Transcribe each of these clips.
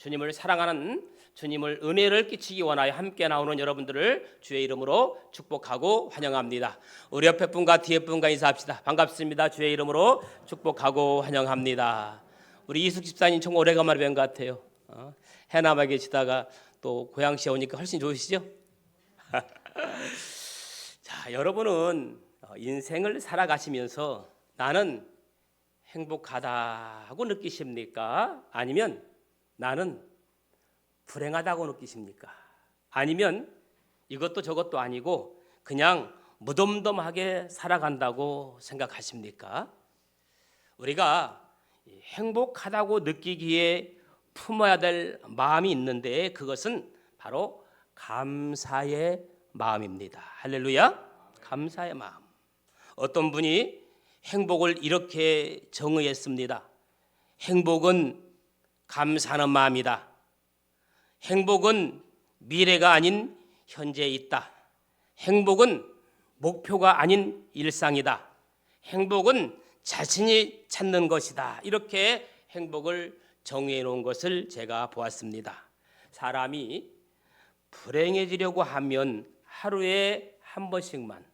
주님을 사랑하는 주님을 은혜를 끼치기 원하여 함께 나오는 여러분들을 주의 이름으로 축복하고 환영합니다. 우리 옆에 분과 뒤에 분과 인사합시다. 반갑습니다. 주의 이름으로 축복하고 환영합니다. 우리 이숙 집사님 정말 오래간만에 뵌 것 같아요. 해남에 계시다가 또 고향시에 오니까 훨씬 좋으시죠? 자, 여러분은 인생을 살아가시면서 나는 행복하다고 느끼십니까? 아니면 나는 불행하다고 느끼십니까? 아니면 이것도 저것도 아니고 그냥 무덤덤하게 살아간다고 생각하십니까? 우리가 행복하다고 느끼기에 품어야 될 마음이 있는데 그것은 바로 감사의 마음입니다. 할렐루야. 감사의 마음. 어떤 분이 행복을 이렇게 정의했습니다. 행복은 감사하는 마음이다. 행복은 미래가 아닌 현재에 있다. 행복은 목표가 아닌 일상이다. 행복은 자신이 찾는 것이다. 이렇게 행복을 정의해 놓은 것을 제가 보았습니다. 사람이 불행해지려고 하면 하루에 한 번씩만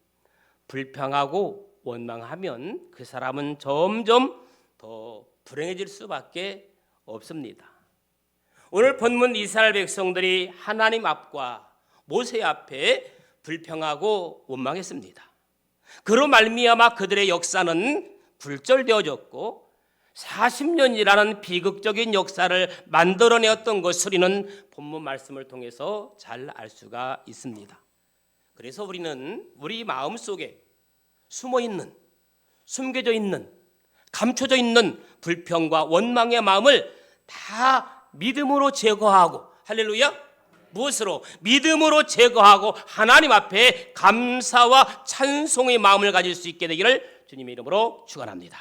불평하고 원망하면 그 사람은 점점 더 불행해질 수밖에 없습니다. 오늘 본문 이스라엘 백성들이 하나님 앞과 모세 앞에 불평하고 원망했습니다. 그로 말미암아 그들의 역사는 굴절되어졌고 40년이라는 비극적인 역사를 만들어내었던 것을 우리는 본문 말씀을 통해서 잘 알 수가 있습니다. 그래서 우리는 우리 마음속에 숨어있는, 숨겨져 있는, 감춰져 있는 불평과 원망의 마음을 다 믿음으로 제거하고, 할렐루야, 무엇으로? 믿음으로 제거하고 하나님 앞에 감사와 찬송의 마음을 가질 수 있게 되기를 주님의 이름으로 축원합니다.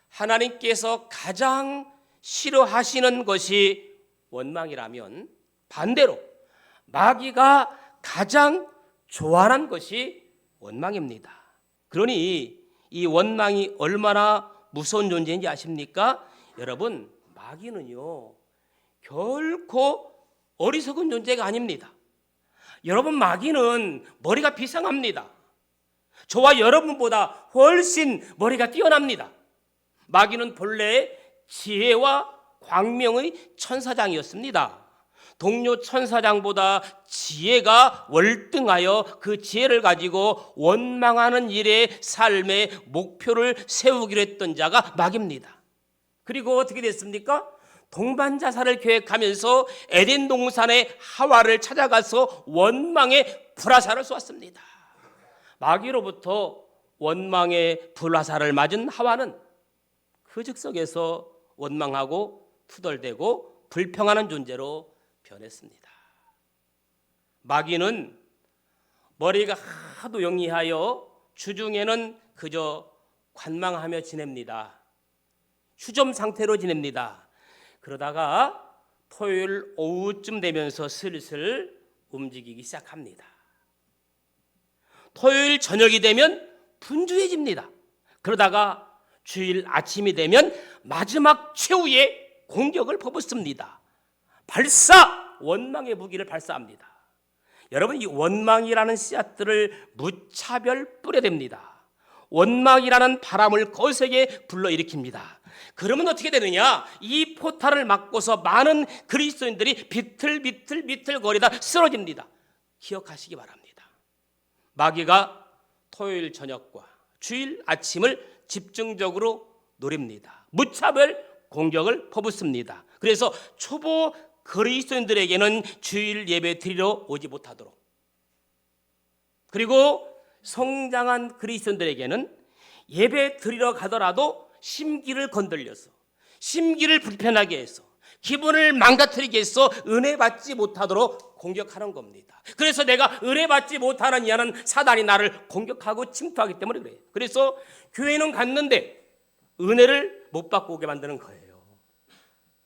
하나님께서 가장 싫어하시는 것이 원망이라면 반대로 마귀가 가장 좋아하는 것이 원망입니다. 그러니 이 원망이 얼마나 무서운 존재인지 아십니까? 여러분, 마귀는요 결코 어리석은 존재가 아닙니다. 여러분, 마귀는 머리가 비상합니다. 저와 여러분보다 훨씬 머리가 뛰어납니다. 마귀는 본래 지혜와 광명의 천사장이었습니다. 동료 천사장보다 지혜가 월등하여 그 지혜를 가지고 원망하는 일의 삶의 목표를 세우기로 했던 자가 마귀입니다. 그리고 어떻게 됐습니까? 동반자살을 계획하면서 에덴 동산의 하와를 찾아가서 원망의 불화살을 쏘았습니다. 마귀로부터 원망의 불화살을 맞은 하와는 그 즉석에서 원망하고 투덜대고 불평하는 존재로 변했습니다. 마귀는 머리가 하도 영리하여 주중에는 그저 관망하며 지냅니다. 휴점 상태로 지냅니다. 그러다가 토요일 오후쯤 되면서 슬슬 움직이기 시작합니다. 토요일 저녁이 되면 분주해집니다. 그러다가 주일 아침이 되면 마지막 최후의 공격을 퍼붓습니다. 발사! 원망의 무기를 발사합니다. 여러분, 이 원망이라는 씨앗들을 무차별 뿌려댑니다. 원망이라는 바람을 거세게 불러일으킵니다. 그러면 어떻게 되느냐? 이 포탄을 맞고서 많은 그리스도인들이 비틀비틀거리다 쓰러집니다. 기억하시기 바랍니다. 마귀가 토요일 저녁과 주일 아침을 집중적으로 노립니다. 무차별 공격을 퍼붓습니다. 그래서 초보 그리스도인들에게는 주일 예배 드리러 오지 못하도록, 그리고 성장한 그리스도인들에게는 예배 드리러 가더라도 심기를 건들려서, 심기를 불편하게 해서, 기분을 망가뜨리게 해서 은혜 받지 못하도록 공격하는 겁니다. 그래서 내가 은혜 받지 못하는 이하는 사단이 나를 공격하고 침투하기 때문에 그래요. 그래서 교회는 갔는데 은혜를 못 받고 오게 만드는 거예요.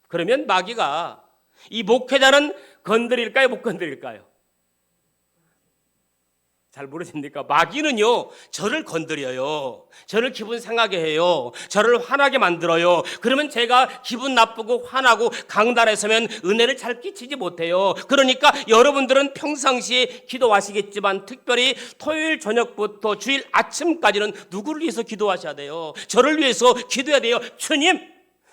그러면 마귀가 이 목회자는 건드릴까요? 못 건드릴까요? 잘 모르십니까? 마귀는요, 저를 건드려요. 저를 기분 상하게 해요. 저를 화나게 만들어요. 그러면 제가 기분 나쁘고 화나고 강단에 서면 은혜를 잘 끼치지 못해요. 그러니까 여러분들은 평상시에 기도하시겠지만 특별히 토요일 저녁부터 주일 아침까지는 누구를 위해서 기도하셔야 돼요? 저를 위해서 기도해야 돼요. 주님,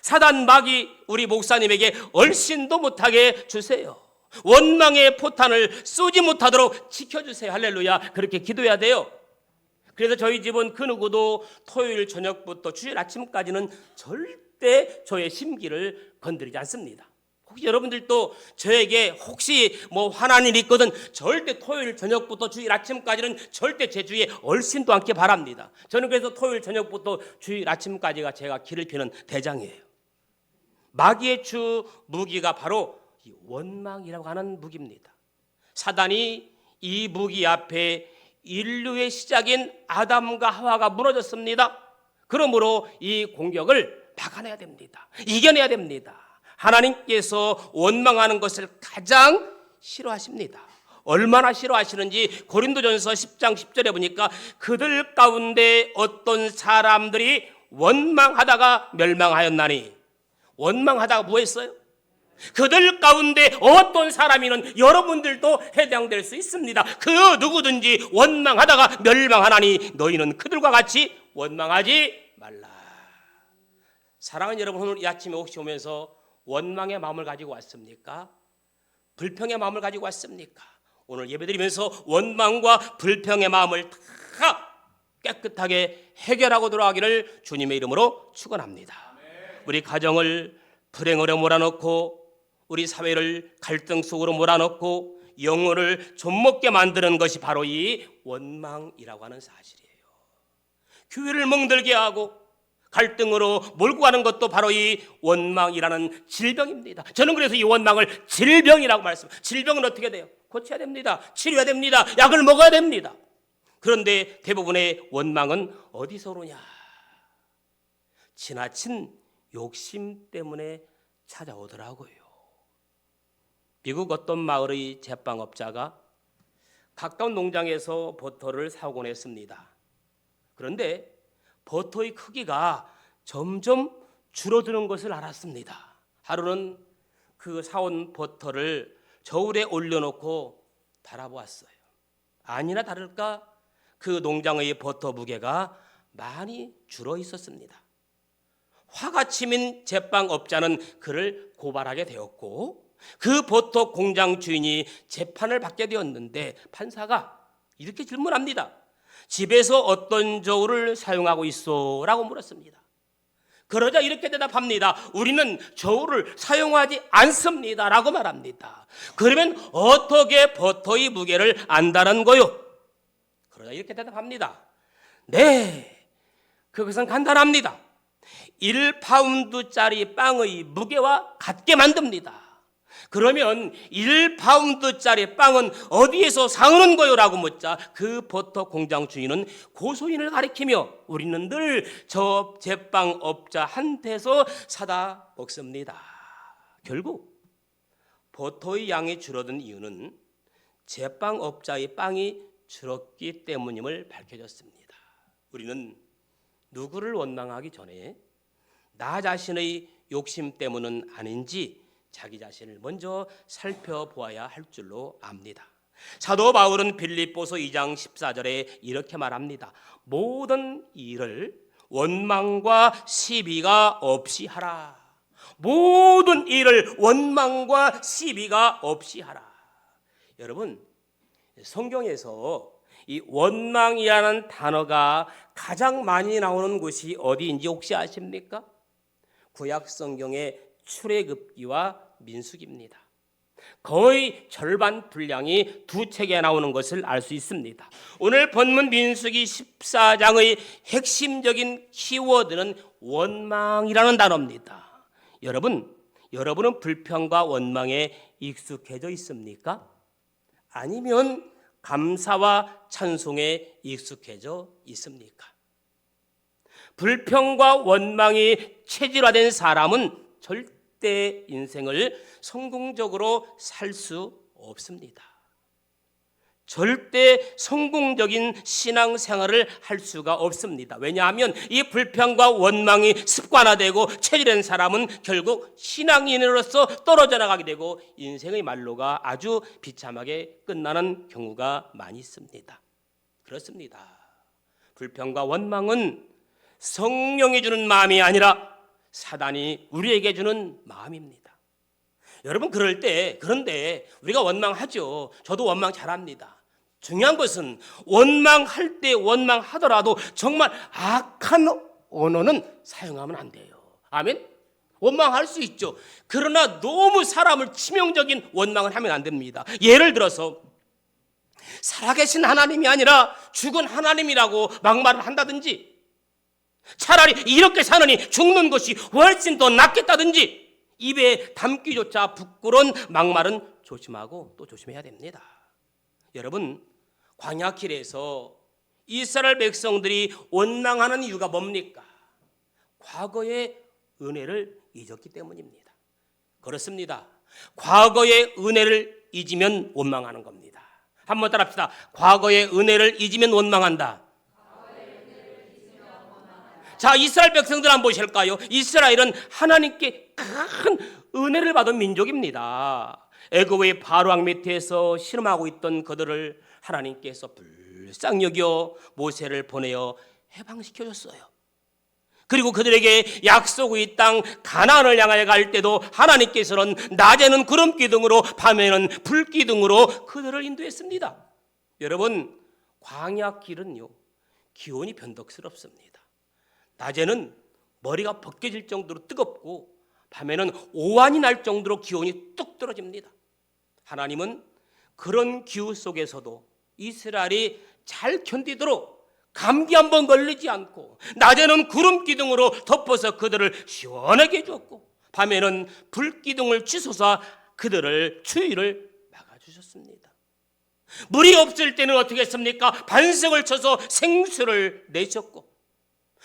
사단 마귀 우리 목사님에게 얼씬도 못하게 주세요. 원망의 포탄을 쏘지 못하도록 지켜주세요. 할렐루야. 그렇게 기도해야 돼요. 그래서 저희 집은 그 누구도 토요일 저녁부터 주일 아침까지는 절대 저의 심기를 건드리지 않습니다. 혹시 여러분들도 저에게 혹시 뭐 화난 일이 있거든 절대 토요일 저녁부터 주일 아침까지는 절대 제 주위에 얼씬도 않게 바랍니다. 저는 그래서 토요일 저녁부터 주일 아침까지가 제가 길을 피는 대장이에요. 마귀의 주 무기가 바로 이 원망이라고 하는 무기입니다. 사단이 이 무기 앞에 인류의 시작인 아담과 하와가 무너졌습니다. 그러므로 이 공격을 막아내야 됩니다. 이겨내야 됩니다. 하나님께서 원망하는 것을 가장 싫어하십니다. 얼마나 싫어하시는지 고린도전서 10장 10절에 보니까 그들 가운데 어떤 사람들이 원망하다가 멸망하였나니. 원망하다가 뭐 했어요? 그들 가운데 어떤 사람이는 여러분들도 해당될 수 있습니다. 그 누구든지 원망하다가 멸망하나니 너희는 그들과 같이 원망하지 말라. 사랑하는 여러분, 오늘 이 아침에 혹시 오면서 원망의 마음을 가지고 왔습니까? 불평의 마음을 가지고 왔습니까? 오늘 예배드리면서 원망과 불평의 마음을 다 깨끗하게 해결하고 돌아가기를 주님의 이름으로 축원합니다. 우리 가정을 불행으로 몰아넣고 우리 사회를 갈등 속으로 몰아넣고 영혼을 좀먹게 만드는 것이 바로 이 원망이라고 하는 사실이에요. 교회를 멍들게 하고 갈등으로 몰고 가는 것도 바로 이 원망이라는 질병입니다. 저는 그래서 이 원망을 질병이라고 말씀합니다. 질병은 어떻게 돼요? 고쳐야 됩니다. 치료해야 됩니다. 약을 먹어야 됩니다. 그런데 대부분의 원망은 어디서 오느냐? 지나친 욕심 때문에 찾아오더라고요. 미국 어떤 마을의 제빵업자가 가까운 농장에서 버터를 사오곤 했습니다. 그런데 버터의 크기가 점점 줄어드는 것을 알았습니다. 하루는 그 사온 버터를 저울에 올려놓고 달아보았어요. 아니나 다를까 그 농장의 버터 무게가 많이 줄어 있었습니다. 화가 치민 제빵업자는 그를 고발하게 되었고 그 버터 공장 주인이 재판을 받게 되었는데 판사가 이렇게 질문합니다. 집에서 어떤 저울을 사용하고 있어? 라고 물었습니다. 그러자 이렇게 대답합니다. 우리는 저울을 사용하지 않습니다. 라고 말합니다. 그러면 어떻게 버터의 무게를 안다는 거요? 그러자 이렇게 대답합니다. 네, 그것은 간단합니다. 1파운드짜리 빵의 무게와 같게 만듭니다. 그러면 1파운드짜리 빵은 어디에서 사오는 거요? 라고 묻자 그 버터 공장 주인은 고소인을 가리키며 우리는 늘 저 제빵업자한테서 사다 먹습니다. 결국 버터의 양이 줄어든 이유는 제빵업자의 빵이 줄었기 때문임을 밝혀졌습니다. 우리는 누구를 원망하기 전에 나 자신의 욕심 때문은 아닌지 자기 자신을 먼저 살펴보아야 할 줄로 압니다. 사도 바울은 빌립보서 2장 14절에 이렇게 말합니다. 모든 일을 원망과 시비가 없이 하라. 모든 일을 원망과 시비가 없이 하라. 여러분, 성경에서 이 원망이라는 단어가 가장 많이 나오는 곳이 어디인지 혹시 아십니까? 구약 성경의 출애굽기와 민수기입니다. 거의 절반 분량이 두 책에 나오는 것을 알 수 있습니다. 오늘 본문 민수기 14장의 핵심적인 키워드는 원망이라는 단어입니다. 여러분은 불평과 원망에 익숙해져 있습니까? 아니면 감사와 찬송에 익숙해져 있습니까? 불평과 원망이 체질화된 사람은 절대 인생을 성공적으로 살 수 없습니다. 절대 성공적인 신앙생활을 할 수가 없습니다. 왜냐하면 이 불평과 원망이 습관화되고 체질된 사람은 결국 신앙인으로서 떨어져 나가게 되고 인생의 말로가 아주 비참하게 끝나는 경우가 많이 있습니다. 그렇습니다. 불평과 원망은 성령이 주는 마음이 아니라 사단이 우리에게 주는 마음입니다. 여러분, 그런데 우리가 원망하죠. 저도 원망 잘합니다. 중요한 것은 원망할 때 원망하더라도 정말 악한 언어는 사용하면 안 돼요. 아멘? 원망할 수 있죠. 그러나 너무 사람을 치명적인 원망을 하면 안 됩니다. 예를 들어서 살아계신 하나님이 아니라 죽은 하나님이라고 막말을 한다든지, 차라리 이렇게 사느니 죽는 것이 훨씬 더 낫겠다든지, 입에 담기조차 부끄러운 막말은 조심하고 또 조심해야 됩니다. 여러분, 광야길에서 이스라엘 백성들이 원망하는 이유가 뭡니까? 과거의 은혜를 잊었기 때문입니다. 그렇습니다. 과거의 은혜를 잊으면 원망하는 겁니다. 한번 따라합시다. 과거의 은혜를 잊으면 원망한다. 자, 이스라엘 백성들 한번 보실까요? 이스라엘은 하나님께 큰 은혜를 받은 민족입니다. 애굽의 바로왕 밑에서 신음하고 있던 그들을 하나님께서 불쌍히 여겨 모세를 보내어 해방시켜줬어요. 그리고 그들에게 약속의 땅 가나안을 향하여 갈 때도 하나님께서는 낮에는 구름 기둥으로 밤에는 불 기둥으로 그들을 인도했습니다. 여러분, 광야 길은요, 기온이 변덕스럽습니다. 낮에는 머리가 벗겨질 정도로 뜨겁고 밤에는 오한이 날 정도로 기온이 뚝 떨어집니다. 하나님은 그런 기후 속에서도 이스라엘이 잘 견디도록 감기 한번 걸리지 않고 낮에는 구름 기둥으로 덮어서 그들을 시원하게 해줬고 밤에는 불 기둥을 치솟아 그들을 추위를 막아주셨습니다. 물이 없을 때는 어떻게 했습니까? 반석을 쳐서 생수를 내셨고,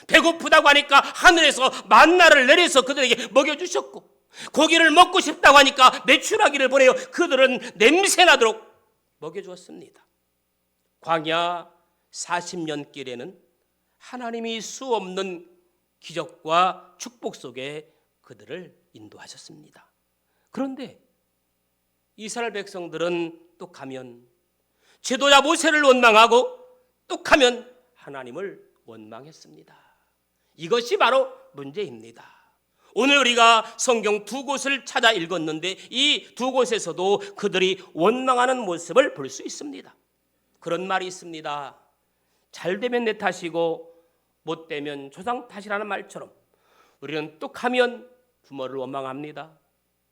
배고프다고 하니까 하늘에서 만나를 내려서 그들에게 먹여주셨고, 고기를 먹고 싶다고 하니까 메추라기를 보내어 그들은 냄새나도록 먹여주었습니다. 광야 40년 길에는 하나님이 수 없는 기적과 축복 속에 그들을 인도하셨습니다. 그런데 이스라엘 백성들은 또 가면 지도자 모세를 원망하고 또 가면 하나님을 원망했습니다. 이것이 바로 문제입니다. 오늘 우리가 성경 두 곳을 찾아 읽었는데 이 두 곳에서도 그들이 원망하는 모습을 볼 수 있습니다. 그런 말이 있습니다. 잘 되면 내 탓이고 못 되면 조상 탓이라는 말처럼 우리는 뚝하면 부모를 원망합니다.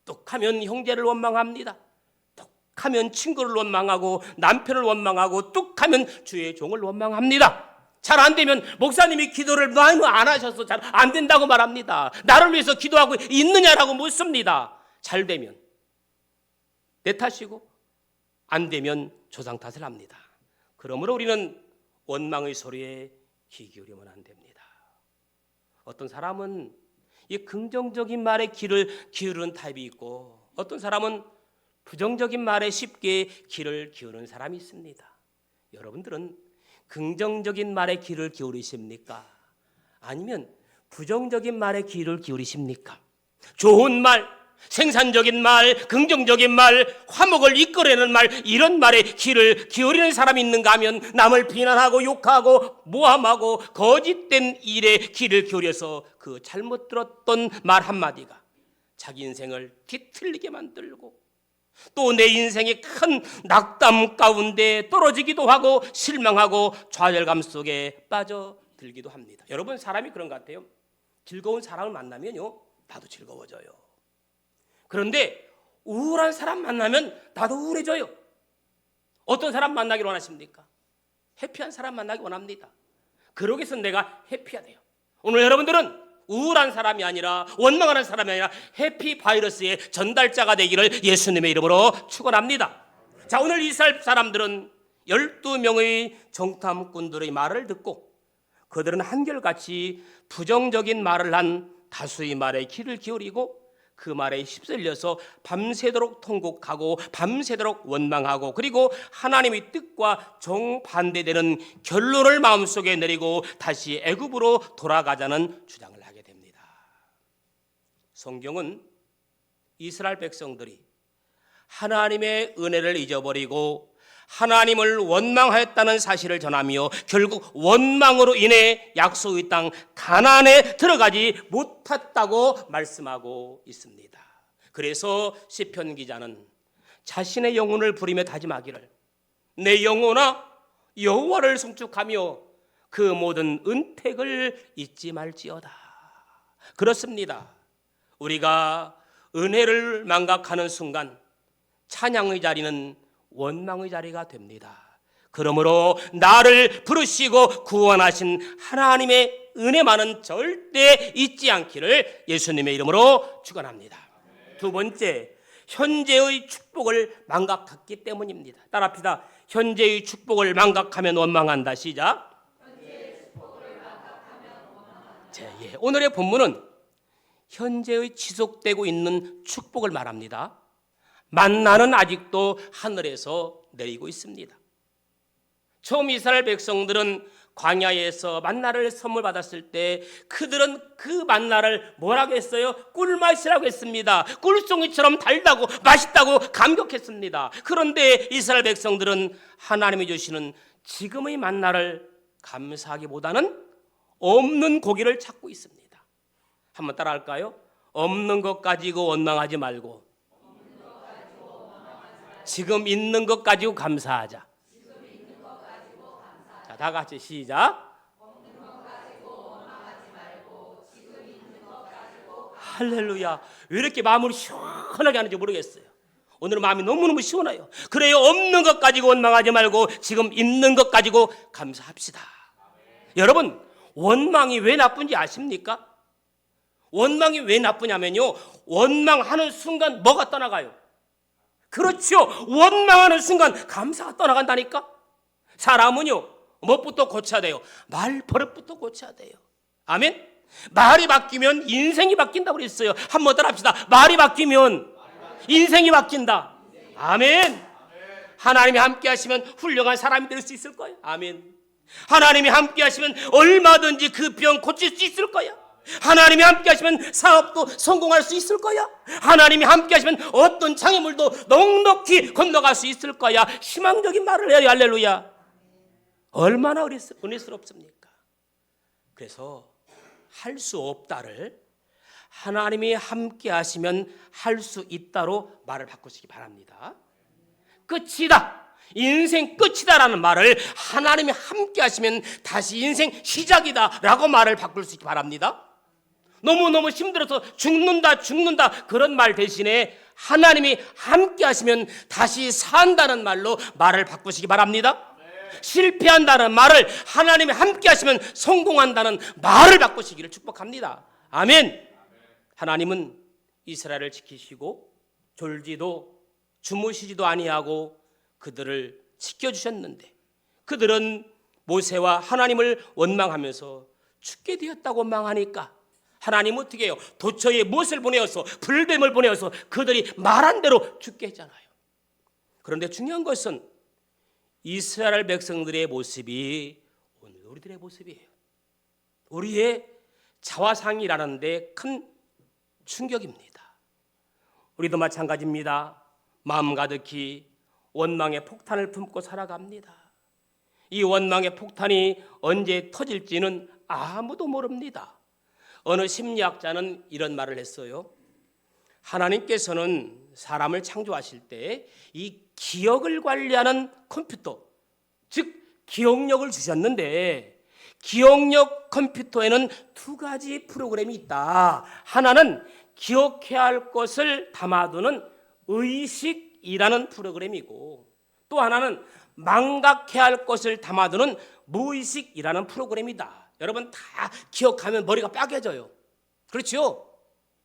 뚝하면 형제를 원망합니다. 뚝하면 친구를 원망하고 남편을 원망하고 뚝하면 주의 종을 원망합니다. 잘 안 되면 목사님이 기도를 너무 안 하셔서 잘 안 된다고 말합니다. 나를 위해서 기도하고 있느냐라고 묻습니다. 잘 되면 내 탓이고 안 되면 조상 탓을 합니다. 그러므로 우리는 원망의 소리에 귀 기울이면 안 됩니다. 어떤 사람은 이 긍정적인 말에 귀를 기울이는 타입이 있고 어떤 사람은 부정적인 말에 쉽게 귀를 기울이는 사람이 있습니다. 여러분들은 긍정적인 말에 귀를 기울이십니까? 아니면 부정적인 말에 귀를 기울이십니까? 좋은 말, 생산적인 말, 긍정적인 말, 화목을 이끌어내는 말, 이런 말에 귀를 기울이는 사람이 있는가 하면 남을 비난하고 욕하고 모함하고 거짓된 일에 귀를 기울여서 그 잘못 들었던 말 한마디가 자기 인생을 뒤틀리게 만들고 또 내 인생의 큰 낙담 가운데 떨어지기도 하고 실망하고 좌절감 속에 빠져들기도 합니다. 여러분, 사람이 그런 것 같아요. 즐거운 사람을 만나면요, 나도 즐거워져요. 그런데 우울한 사람 만나면 나도 우울해져요. 어떤 사람 만나기를 원하십니까? 해피한 사람 만나기 원합니다. 그러기 위해서 내가 해피해야 돼요. 오늘 여러분들은 우울한 사람이 아니라 원망하는 사람이 아니라 해피 바이러스의 전달자가 되기를 예수님의 이름으로 축원합니다. 자, 오늘 이스라엘 사람들은 12명의 정탐꾼들의 말을 듣고 그들은 한결같이 부정적인 말을 한 다수의 말에 귀를 기울이고 그 말에 휩쓸려서 밤새도록 통곡하고 밤새도록 원망하고 그리고 하나님의 뜻과 정반대되는 결론을 마음속에 내리고 다시 애굽으로 돌아가자는 주장을 하게 됩니다. 성경은 이스라엘 백성들이 하나님의 은혜를 잊어버리고 하나님을 원망하였다는 사실을 전하며 결국 원망으로 인해 약속의 땅 가나안에 들어가지 못했다고 말씀하고 있습니다. 그래서 시편 기자는 자신의 영혼을 부리며 다짐하기를 내 영혼아 여호와를 송축하며 그 모든 은택을 잊지 말지어다. 그렇습니다. 우리가 은혜를 망각하는 순간 찬양의 자리는 원망의 자리가 됩니다. 그러므로 나를 부르시고 구원하신 하나님의 은혜만은 절대 잊지 않기를 예수님의 이름으로 축원합니다. 두 번째, 현재의 축복을 망각했기 때문입니다. 따라합시다. 현재의 축복을 망각하면 원망한다. 시작. 오늘의 본문은 현재의 지속되고 있는 축복을 말합니다. 만나는 아직도 하늘에서 내리고 있습니다. 처음 이스라엘 백성들은 광야에서 만나를 선물 받았을 때 그들은 그 만나를 뭐라고 했어요? 꿀맛이라고 했습니다. 꿀송이처럼 달다고 맛있다고 감격했습니다. 그런데 이스라엘 백성들은 하나님이 주시는 지금의 만나를 감사하기보다는 없는 고기를 찾고 있습니다. 한번 따라할까요? 없는 것 가지고 원망하지 말고 지금 있는 것 가지고 감사하자. 자, 다 같이 시작. 할렐루야. 왜 이렇게 마음을 시원하게 하는지 모르겠어요. 오늘은 마음이 너무너무 시원해요. 그래요. 없는 것 가지고 원망하지 말고 지금 있는 것 가지고 감사합시다. 여러분, 원망이 왜 나쁜지 아십니까? 원망이 왜 나쁘냐면요, 원망하는 순간 뭐가 떠나가요? 그렇죠. 원망하는 순간 감사가 떠나간다니까. 사람은요, 무엇부터 고쳐야 돼요? 말 버릇부터 고쳐야 돼요. 아멘. 말이 바뀌면 인생이 바뀐다고 그랬어요. 한번 더 합시다. 말이 바뀌면 인생이 바뀐다. 아멘. 하나님이 함께 하시면 훌륭한 사람이 될 수 있을 거예요. 아멘. 하나님이 함께 하시면 얼마든지 그 병 고칠 수 있을 거야. 하나님이 함께 하시면 사업도 성공할 수 있을 거야. 하나님이 함께 하시면 어떤 장애물도 넉넉히 건너갈 수 있을 거야. 희망적인 말을 해요. 할렐루야. 얼마나 은혜스럽습니까? 그래서 할 수 없다를 하나님이 함께 하시면 할 수 있다로 말을 바꾸시기 바랍니다. 끝이다, 인생 끝이다라는 말을 하나님이 함께 하시면 다시 인생 시작이다 라고 말을 바꿀 수 있기 바랍니다. 너무너무 힘들어서 죽는다 그런 말 대신에 하나님이 함께 하시면 다시 산다는 말로 말을 바꾸시기 바랍니다. 실패한다는 말을 하나님이 함께 하시면 성공한다는 말을 바꾸시기를 축복합니다. 아멘. 하나님은 이스라엘을 지키시고 졸지도 주무시지도 아니하고 그들을 지켜주셨는데 그들은 모세와 하나님을 원망하면서 죽게 되었다고 원망하니까 하나님은 어떻게 해요? 도처에 무엇을 보내어서 불뱀을 보내어서 그들이 말한 대로 죽게 했잖아요. 그런데 중요한 것은 이스라엘 백성들의 모습이 오늘 우리들의 모습이에요. 우리의 자화상이라는 데 큰 충격입니다. 우리도 마찬가지입니다. 마음 가득히 원망의 폭탄을 품고 살아갑니다. 이 원망의 폭탄이 언제 터질지는 아무도 모릅니다. 어느 심리학자는 이런 말을 했어요. 하나님께서는 사람을 창조하실 때 이 기억을 관리하는 컴퓨터, 즉 기억력을 주셨는데 기억력 컴퓨터에는 두 가지 프로그램이 있다. 하나는 기억해야 할 것을 담아두는 의식이라는 프로그램이고 또 하나는 망각해야 할 것을 담아두는 무의식이라는 프로그램이다. 여러분 다 기억하면 머리가 빠개져요. 그렇죠?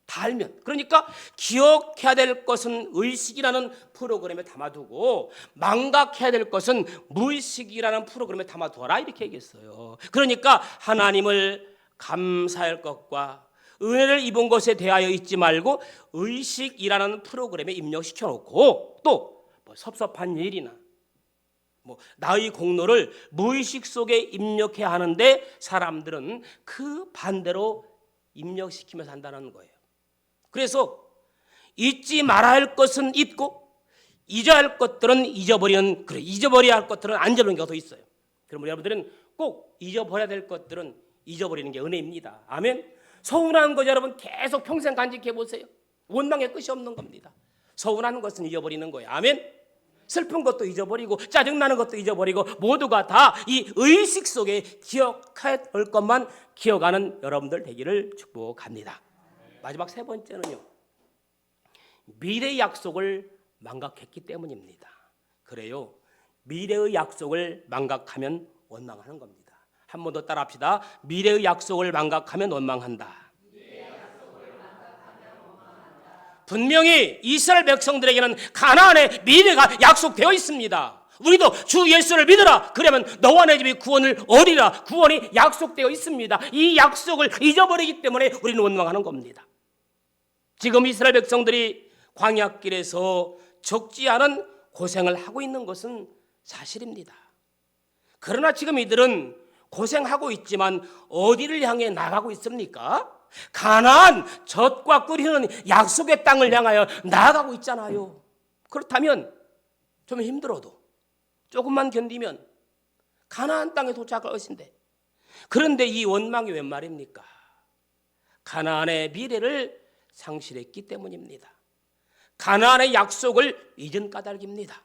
다 알면. 그러니까 기억해야 될 것은 의식이라는 프로그램에 담아두고 망각해야 될 것은 무의식이라는 프로그램에 담아두어라 이렇게 얘기했어요. 그러니까 하나님을 감사할 것과 은혜를 입은 것에 대하여 잊지 말고 의식이라는 프로그램에 입력시켜 놓고 또 뭐 섭섭한 일이나 뭐 나의 공로를 무의식 속에 입력해야 하는데 사람들은 그 반대로 입력시키면서 한다는 거예요. 그래서 잊지 말아야 할 것은 잊고 잊어야 할 것들은 잊어버리는, 그래, 잊어버려야 할 것들은 안 잊어버리는 경우도 있어요. 그러면 여러분들은 꼭 잊어버려야 될 것들은 잊어버리는 게 은혜입니다. 아멘. 서운한 거 여러분 계속 평생 간직해 보세요. 원망의 끝이 없는 겁니다. 서운한 것은 잊어버리는 거예요. 아멘. 슬픈 것도 잊어버리고 짜증나는 것도 잊어버리고 모두가 다 이 의식 속에 기억할 것만 기억하는 여러분들 되기를 축복합니다. 마지막 세 번째는요, 미래의 약속을 망각했기 때문입니다. 그래요, 미래의 약속을 망각하면 원망하는 겁니다. 한 번 더 따라합시다. 미래의 약속을 망각하면 원망한다. 분명히 이스라엘 백성들에게는 가나안의 미래가 약속되어 있습니다. 우리도 주 예수를 믿으라, 그러면 너와 내 집이 구원을 얻으리라, 구원이 약속되어 있습니다. 이 약속을 잊어버리기 때문에 우리는 원망하는 겁니다. 지금 이스라엘 백성들이 광야길에서 적지 않은 고생을 하고 있는 것은 사실입니다. 그러나 지금 이들은 고생하고 있지만 어디를 향해 나가고 있습니까? 가나안 젖과 꿀이 흐르는 약속의 땅을 향하여 나아가고 있잖아요. 그렇다면 좀 힘들어도 조금만 견디면 가나안 땅에 도착할 것인데, 그런데 이 원망이 웬 말입니까? 가나안의 미래를 상실했기 때문입니다. 가나안의 약속을 잊은 까닭입니다.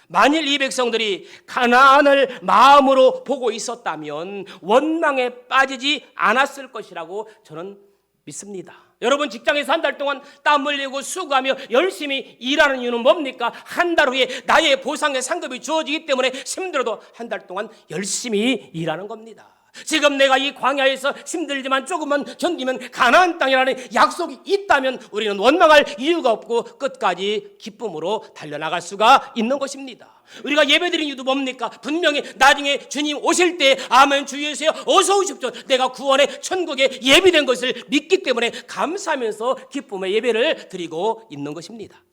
만일 이 백성들이 가나안을 마음으로 보고 있었다면 원망에 빠지지 않았을 것이라고 저는 믿습니다. 여러분, 직장에서 한 달 동안 땀 흘리고 수고하며 열심히 일하는 이유는 뭡니까? 한 달 후에 나의 보상의 상급이 주어지기 때문에 힘들어도 한 달 동안 열심히 일하는 겁니다. 지금 내가 이 광야에서 힘들지만 조금만 견디면 가나안 땅이라는 약속이 있다면 우리는 원망할 이유가 없고 끝까지 기쁨으로 달려나갈 수가 있는 것입니다. 우리가 예배드린 이유도 뭡니까? 분명히 나중에 주님 오실 때 아멘 주 예수여 어서 오십시오, 내가 구원의 천국에 예비된 것을 믿기 때문에 감사하면서 기쁨의 예배를 드리고 있는 것입니다.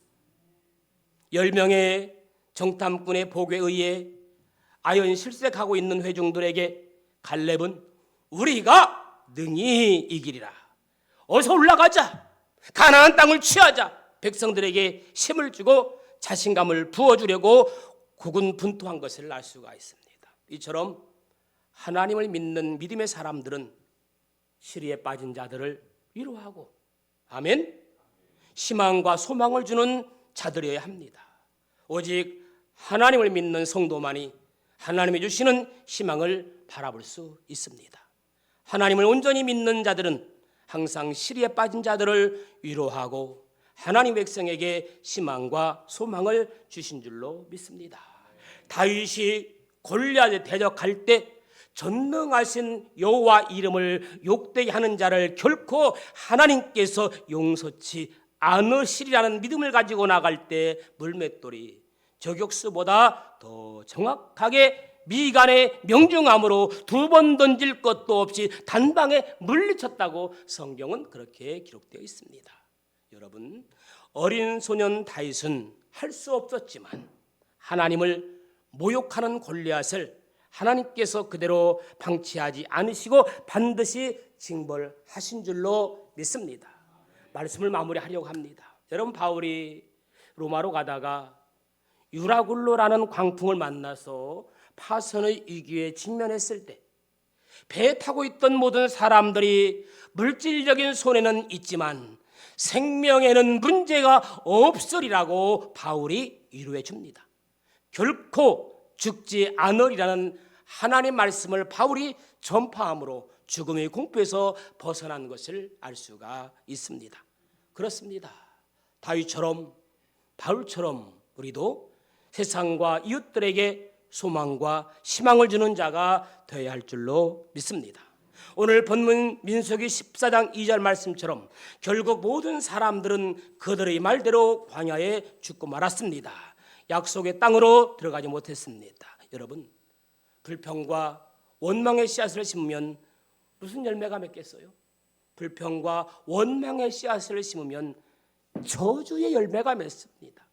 10명의 정탐꾼의 보고에 의해 아연 실색하고 있는 회중들에게 갈렙은 우리가 능히 이기리라, 어서 올라가자, 가나안 땅을 취하자, 백성들에게 힘을 주고 자신감을 부어주려고 고군분투한 것을 알 수가 있습니다. 이처럼 하나님을 믿는 믿음의 사람들은 시리에 빠진 자들을 위로하고 아멘, 희망과 소망을 주는 자들이어야 합니다. 오직 하나님을 믿는 성도만이 하나님이 주시는 희망을 바라볼 수 있습니다. 하나님을 온전히 믿는 자들은 항상 시리에 빠진 자들을 위로하고 하나님 백성에게 희망과 소망을 주신 줄로 믿습니다. 다윗이 골리앗에 대적할 때 전능하신 여호와 이름을 욕되게 하는 자를 결코 하나님께서 용서치 않으시리라는 믿음을 가지고 나갈 때 물맷돌이 저격수보다 더 정확하게 미간에 명중함으로 2번 던질 것도 없이 단방에 물리쳤다고 성경은 그렇게 기록되어 있습니다. 여러분, 어린 소년 다윗은 할 수 없었지만 하나님을 모욕하는 골리앗을 하나님께서 그대로 방치하지 않으시고 반드시 징벌하신 줄로 믿습니다. 말씀을 마무리하려고 합니다. 여러분, 바울이 로마로 가다가 유라굴로라는 광풍을 만나서 파선의 위기에 직면했을 때 배에 타고 있던 모든 사람들이 물질적인 손해는 있지만 생명에는 문제가 없으리라고 바울이 위로해 줍니다. 결코 죽지 않으리라는 하나님 말씀을 바울이 전파함으로 죽음의 공포에서 벗어난 것을 알 수가 있습니다. 그렇습니다. 다윗처럼 바울처럼 우리도 세상과 이웃들에게 소망과 희망을 주는 자가 되어야 할 줄로 믿습니다. 오늘 본문 민수기 14장 2절 말씀처럼 결국 모든 사람들은 그들의 말대로 광야에 죽고 말았습니다. 약속의 땅으로 들어가지 못했습니다. 여러분, 불평과 원망의 씨앗을 심으면 무슨 열매가 맺겠어요? 불평과 원망의 씨앗을 심으면 저주의 열매가 맺습니다.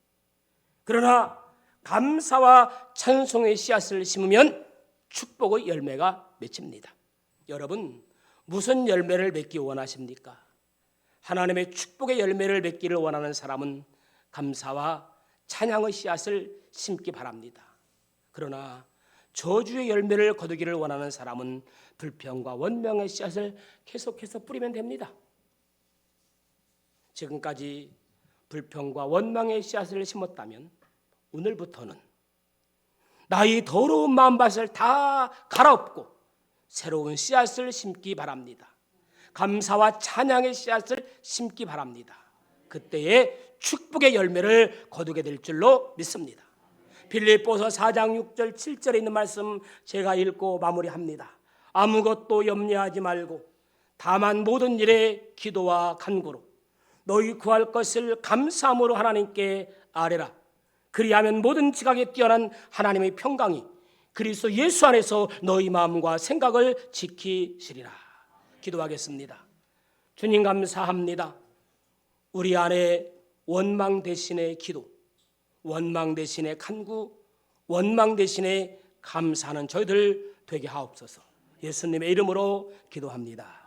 그러나 감사와 찬송의 씨앗을 심으면 축복의 열매가 맺힙니다. 여러분, 무슨 열매를 맺기 원하십니까? 하나님의 축복의 열매를 맺기를 원하는 사람은 감사와 찬양의 씨앗을 심기 바랍니다. 그러나 저주의 열매를 거두기를 원하는 사람은 불평과 원망의 씨앗을 계속해서 뿌리면 됩니다. 지금까지 불평과 원망의 씨앗을 심었다면 오늘부터는 나의 더러운 마음밭을 다 갈아엎고 새로운 씨앗을 심기 바랍니다. 감사와 찬양의 씨앗을 심기 바랍니다. 그때에 축복의 열매를 거두게 될 줄로 믿습니다. 빌립보서 4장 6절 7절에 있는 말씀 제가 읽고 마무리합니다. 아무것도 염려하지 말고 다만 모든 일에 기도와 간구로 너희 구할 것을 감사함으로 하나님께 아뢰라. 그리하면 모든 지각에 뛰어난 하나님의 평강이 그리스도 예수 안에서 너희 마음과 생각을 지키시리라. 기도하겠습니다. 주님 감사합니다. 우리 안에 원망 대신의 기도, 원망 대신의 간구, 원망 대신의 감사하는 저희들 되게 하옵소서. 예수님의 이름으로 기도합니다.